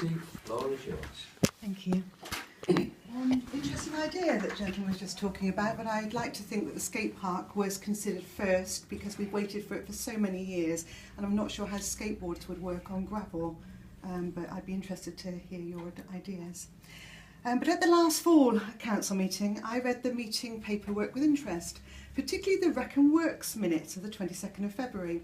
The floor is yours. Thank you. Interesting idea that gentleman was just talking about, but I'd like to think that the skate park was considered first because we've waited for it for so many years, and I'm not sure how skateboards would work on gravel, but I'd be interested to hear your ideas. But at the last fall council meeting, I read the meeting paperwork with interest, particularly the Rec and Works minutes of the 22nd of February.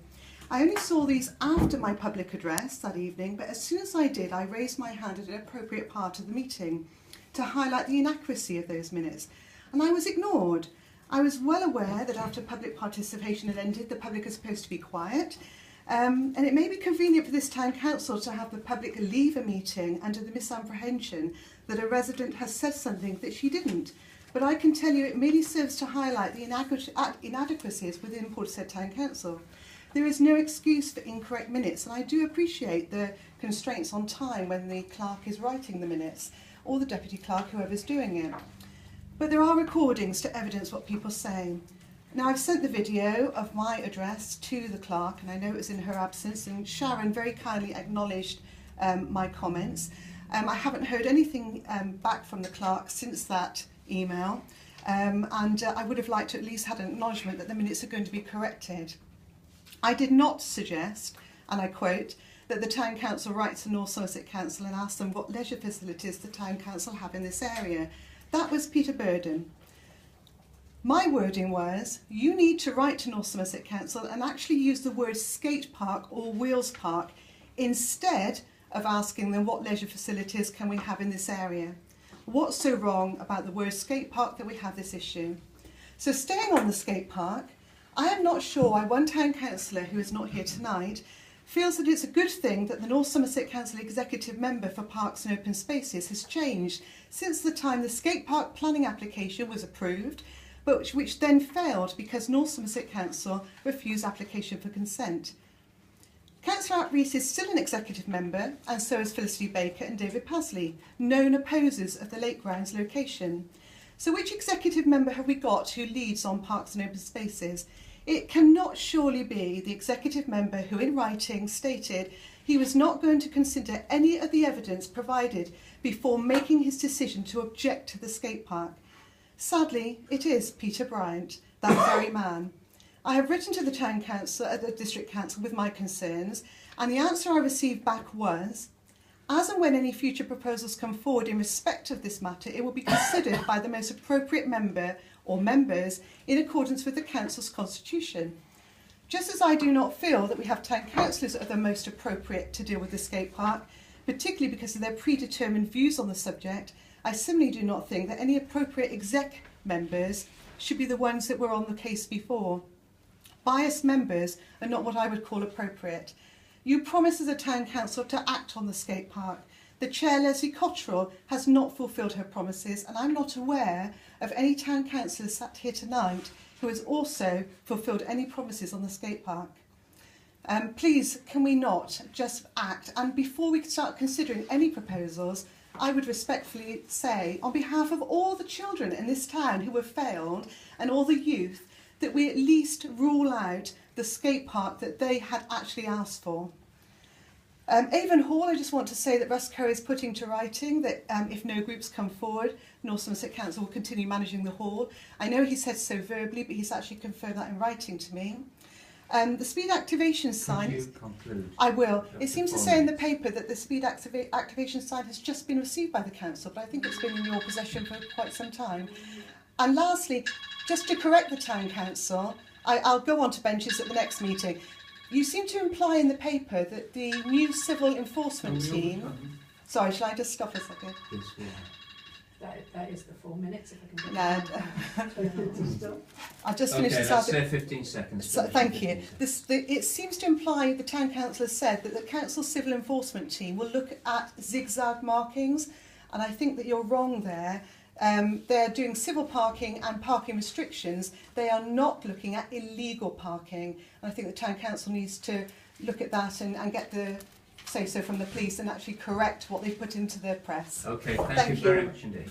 I only saw these after my public address that evening, but as soon as I did, I raised my hand at an appropriate part of the meeting to highlight the inaccuracy of those minutes, and I was ignored. I was well aware that after public participation had ended, the public is supposed to be quiet, and it may be convenient for this town council to have the public leave a meeting under the misapprehension that a resident has said something that she didn't. But I can tell you it merely serves to highlight the inadequacies within Portishead Town Council. There is no excuse for incorrect minutes, and I do appreciate the constraints on time when the clerk is writing the minutes, or the deputy clerk, whoever's doing it. But there are recordings to evidence what people say. Now, I've sent the video of my address to the clerk, and I know it was in her absence, and Sharon very kindly acknowledged my comments. I haven't heard anything back from the clerk since that email, and I would have liked to at least had an acknowledgement that the minutes are going to be corrected. I did not suggest, and I quote, that the Town Council write to North Somerset Council and ask them what leisure facilities the Town Council have in this area. That was Peter Burden. My wording was, you need to write to North Somerset Council and actually use the word skate park or wheels park instead of asking them what leisure facilities can we have in this area. What's so wrong about the word skate park that we have this issue? So staying on the skate park, I am not sure why one town councillor who is not here tonight feels that it's a good thing that the North Somerset Council Executive Member for Parks and Open Spaces has changed since the time the skate park planning application was approved, but which then failed because North Somerset Council refused application for consent. Councillor Rees is still an executive member, and so is Felicity Baker and David Pasley, known opposers of the Lake Grounds location. So which executive member have we got who leads on Parks and Open Spaces? It cannot surely be the executive member who in writing stated he was not going to consider any of the evidence provided before making his decision to object to the skate park. Sadly, it is Peter Bryant, that very man. I have written to the Town Council, the District Council, with my concerns, and the answer I received back was, as and when any future proposals come forward in respect of this matter, it will be considered by the most appropriate member or members in accordance with the Council's constitution. Just as I do not feel that we have town councillors that are the most appropriate to deal with the skate park, particularly because of their predetermined views on the subject, I similarly do not think that any appropriate exec members should be the ones that were on the case before. Biased members are not what I would call appropriate. You promised as a town council to act on the skate park. The chair, Leslie Cottrell, has not fulfilled her promises, and I'm not aware of any town councillor sat here tonight who has also fulfilled any promises on the skate park. Please, can we not just act? And before we start considering any proposals, I would respectfully say, on behalf of all the children in this town who have failed and all the youth, that we at least rule out the skate park that they had actually asked for. Avon Hall, I just want to say that Russ Curry is putting to writing that if no groups come forward, North Somerset Council will continue managing the hall. I know he said so verbally, but he's actually confirmed that in writing to me. The speed activation sign... Could you conclude? I will. It seems to say in the paper that the speed activation sign has just been received by the council, but I think it's been in your possession for quite some time. And lastly, just to correct the town council, I'll go on to benches at the next meeting. You seem to imply in the paper that the new civil enforcement team... Sorry, shall I just stop a second? Yes, we are. That is the 4 minutes, if I can get No, I'll just finish this let's up. say 15 seconds. So, thank you. It seems to imply, the town council has said, that the council civil enforcement team will look at zigzag markings, and I think that you're wrong there. They're doing civil parking and parking restrictions. They are not looking at illegal parking. And I think the town council needs to look at that and get the say-so from the police and actually correct what they put into the press. Okay, thank you very much indeed.